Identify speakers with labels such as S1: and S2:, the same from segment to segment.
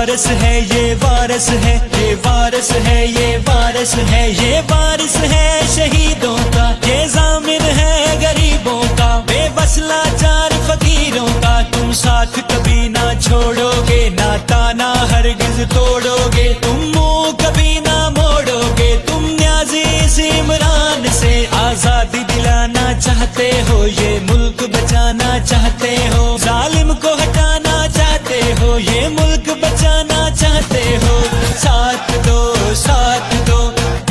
S1: वारिस है, ये वारिस है, ये वारिस है, ये वारिस है, ये वारिस है शहीदों का, ये जामिन है गरीबों का, बेबस लाचार फकीरों का। तुम साथ कभी ना छोड़ोगे, नाता ना हरगिज तोड़ोगे, तुम मुंह कभी ना मोड़ोगे। तुम न्याज़ी इस इमरान से आजादी दिलाना चाहते हो, ये मुल्क बचाना चाहते हो, जालिम को हटाना चाहते हो, ये मुल्क बचाना चाहते हो। साथ दो, साथ दो,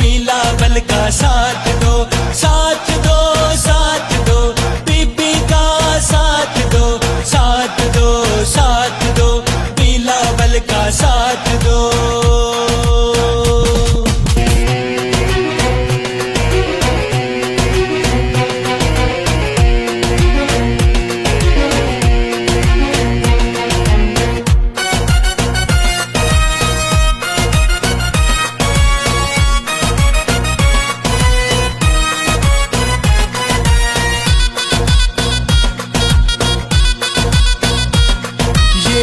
S1: बिलावल का साथ दो, साथ दो, साथ दो, बीबी का साथ दो, साथ दो, साथ दो, बिलावल का साथ दो।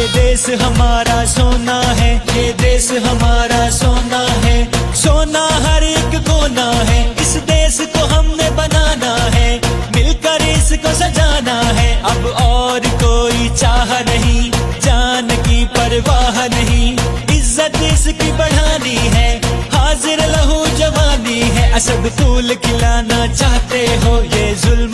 S1: देश हमारा सोना है, ये देश हमारा सोना है, सोना हर एक कोना है, इस देश को हमने बनाना है, मिलकर इसको सजाना है। अब और कोई चाह नहीं, जान की परवाह नहीं, इज्जत इसकी बढ़ानी है, हाजिर लहू जवानी है। असद फूल खिलाना चाहते हो, ये जुल्म